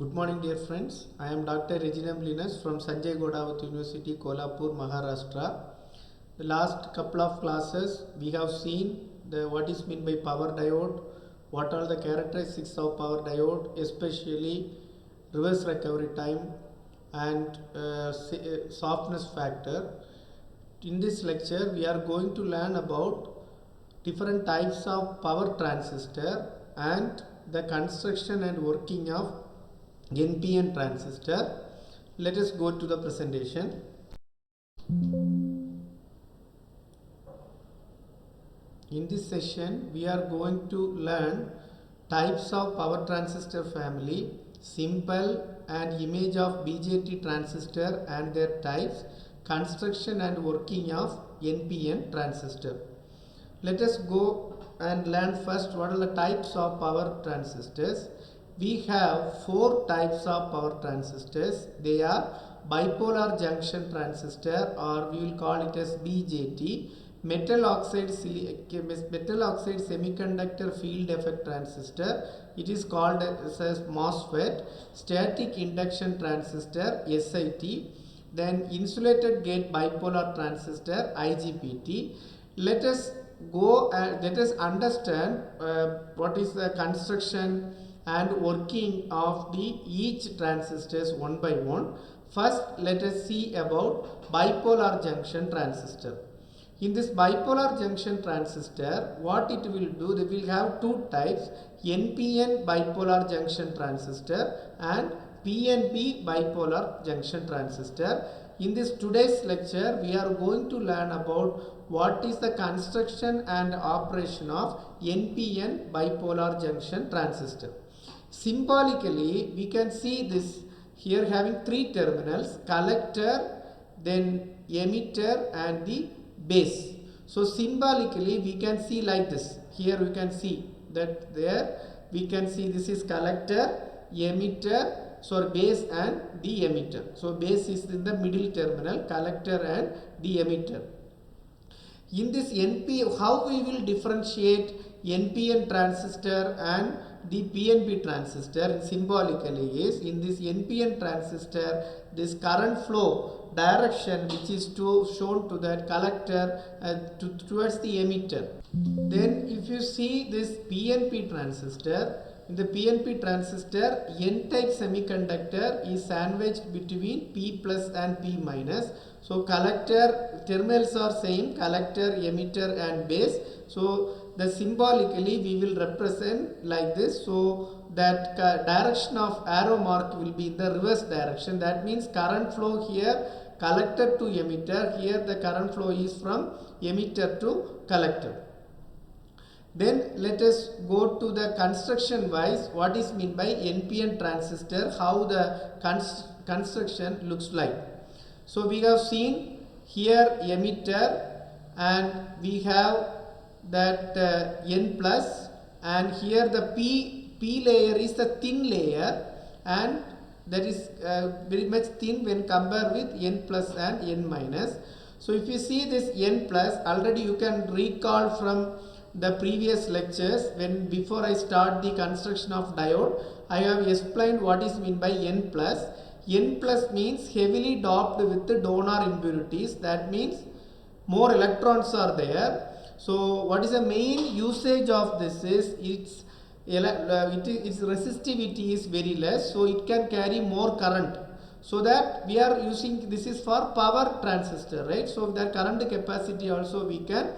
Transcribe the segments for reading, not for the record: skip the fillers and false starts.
Good morning, dear friends. I am Dr. Rajin Linus from Sanjay Godawat University, Kolhapur, Maharashtra. The last couple of classes we have seen what is meant by power diode, what are the characteristics of power diode, especially reverse recovery time and softness factor. In this lecture, we are going to learn about different types of power transistor and the construction and working of NPN transistor. Let us go to the presentation. In this session, we are going to learn types of power transistor family, simple and image of BJT transistor and their types, construction and working of NPN transistor. Let us go and learn first what are the types of power transistors. We have four types of power transistors. They are bipolar junction transistor, or we will call it as BJT, metal oxide semiconductor field effect transistor, it is called as MOSFET, static induction transistor SIT, then insulated gate bipolar transistor IGBT. Let us go and let us understand what is the construction and working of the each transistors one by one. First, let us see about bipolar junction transistor. In this bipolar junction transistor, what it will do, they will have two types, NPN bipolar junction transistor and PNP bipolar junction transistor. In this today's lecture, we are going to learn about what is the construction and operation of NPN bipolar junction transistor. Symbolically, we can see this here having three terminals, collector, then emitter and the base. So symbolically we can see like this. Here we can see that there we can see this is collector, emitter, so base and the emitter. So base is in the middle terminal, collector and the emitter. In this NP, how we will differentiate NPN transistor and the PNP transistor symbolically is, in this NPN transistor, this current flow direction which is shown to that collector towards the emitter. Then if you see this PNP transistor, in the PNP transistor, N-type semiconductor is sandwiched between P plus and P minus. So collector terminals are same, collector, emitter and base. So the symbolically we will represent like this. So that direction of arrow mark will be in the reverse direction. That means current flow here collector to emitter. Here the current flow is from emitter to collector. Then let us go to the construction wise, what is meant by NPN transistor, how the construction looks like. So we have seen here emitter and we have that N plus, and here the P layer is the thin layer and that is very much thin when compared with N plus and N minus. So if you see this N plus, already you can recall from the previous lectures when before I start the construction of diode, I have explained what is meant by N plus. N plus means heavily doped with the donor impurities. That means more electrons are there. So what is the main usage of this is its resistivity is very less, so it can carry more current. So that we are using, this is for power transistor, right? So the current capacity also we can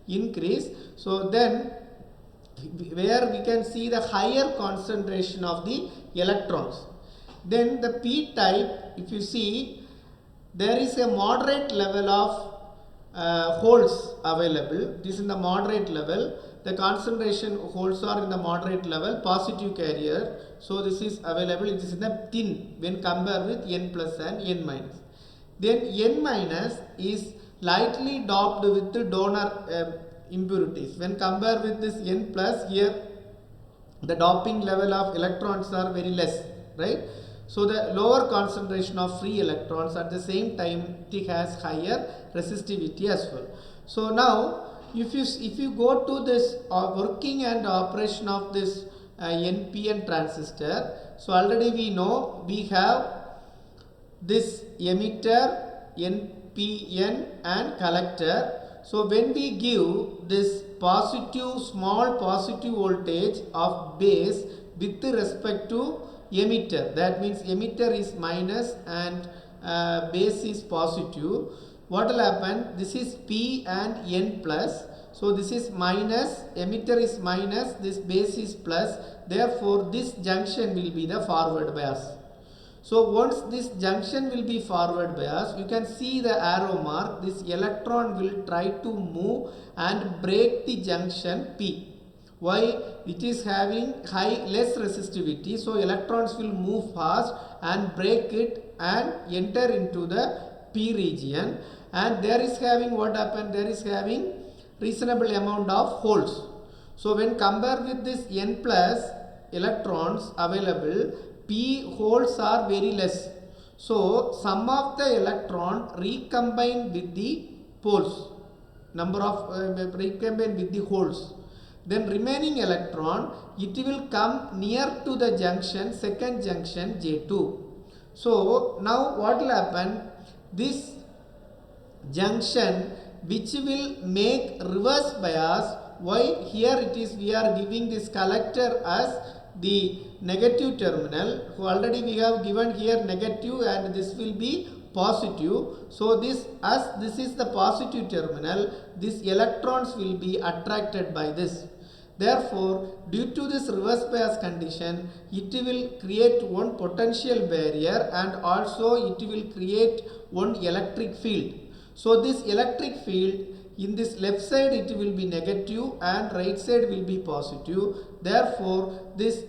increase. So then where we can see the higher concentration of the electrons. Then the P type, if you see, there is a moderate level of holes available. This is in the moderate level. The concentration holes are in the moderate level, positive carrier. So this is available. It is in the thin when compared with N plus and N minus. Then N minus is lightly doped with the donor impurities. When compared with this N plus, here the doping level of electrons are very less, right? So the lower concentration of free electrons, at the same time it has higher resistivity as well. So now if you go to this working and operation of this NPN transistor. So already we know we have this emitter, NPN, and collector. So when we give this small positive voltage of base with respect to emitter, that means emitter is minus and base is positive, what will happen? This is P and N plus. So this is minus, emitter is minus, this base is plus. Therefore this junction will be the forward bias. So once this junction will be forward bias, you can see the arrow mark. This electron will try to move and break the junction P. Why? It is having less resistivity. So electrons will move fast and break it and enter into the P region. And there is having what happened? There is having reasonable amount of holes. So when compared with this N plus electrons available, P holes are very less. So some of the electron recombine with the poles, number of recombine with the holes. Then remaining electron, it will come near to the junction, second junction J2. So now what will happen? This junction which will make reverse bias. Why? Here it is, we are giving this collector as the negative terminal. So already we have given here negative and this will be positive. So this is the positive terminal, these electrons will be attracted by this. Therefore, due to this reverse bias condition, it will create one potential barrier and also it will create one electric field. So this electric field, in this left side it will be negative and right side will be positive. Therefore, this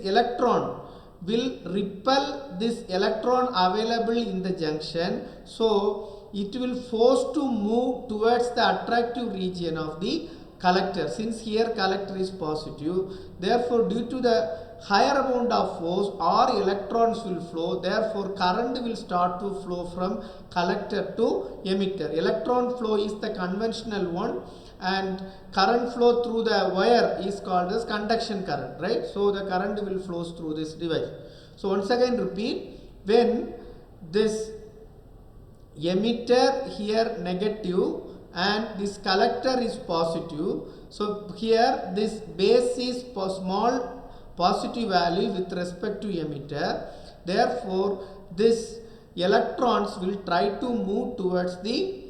electron will repel this electron available in the junction. So it will force to move towards the attractive region of the collector. Since here collector is positive, therefore due to the higher amount of force or electrons will flow, therefore current will start to flow from collector to emitter. Electron flow is the conventional one and current flow through the wire is called as conduction current, right? So the current will flow through this device. So once again repeat, when this emitter here negative and this collector is positive, so here this base is small positive value with respect to emitter. Therefore this electrons will try to move towards the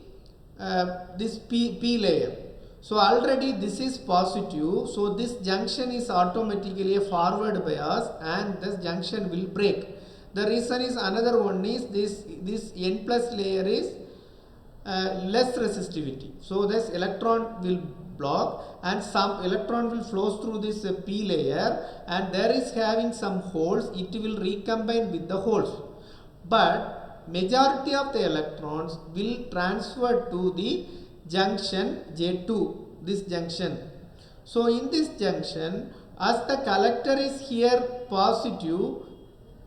this P layer. So already this is positive, so this junction is automatically a forward bias and this junction will break. The reason is, another one is this N plus layer is less resistivity. So this electron will block and some electron will flow through this P layer and there is having some holes, it will recombine with the holes. But majority of the electrons will transfer to the junction J2, this junction. So in this junction, as the collector is here positive,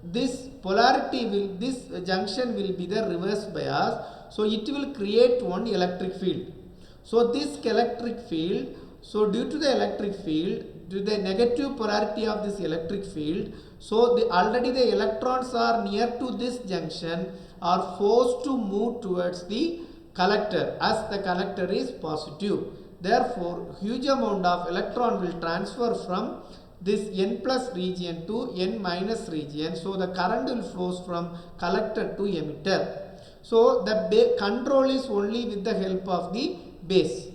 this polarity will, this junction will be the reverse bias. So it will create one electric field. So this electric field, so due to the electric field, due to the negative polarity of this electric field, so already the electrons are near to this junction are forced to move towards the collector as the collector is positive. Therefore, huge amount of electron will transfer from this N plus region to N minus region. So the current will flow from collector to emitter. So the control is only with the help of the base.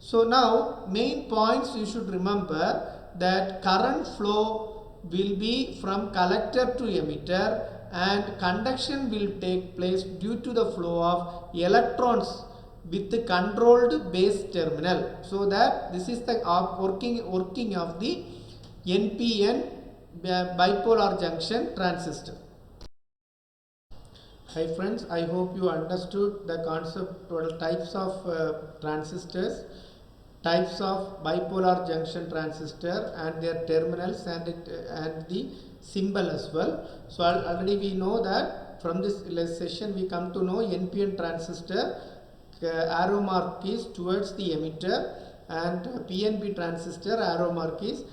So now main points you should remember that current flow will be from collector to emitter and conduction will take place due to the flow of electrons with the controlled base terminal. So that this is the working of the NPN bipolar junction transistor. Hi friends, I hope you understood the concept or types of transistors, types of bipolar junction transistor and their terminals and the symbol as well. So already we know that from this session we come to know NPN transistor, arrow mark is towards the emitter, and PNP transistor arrow mark is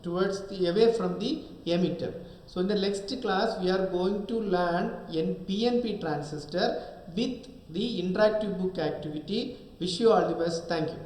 towards the away from the emitter. So in the next class we are going to learn PNP transistor with the interactive book activity. Wish you all the best. Thank you.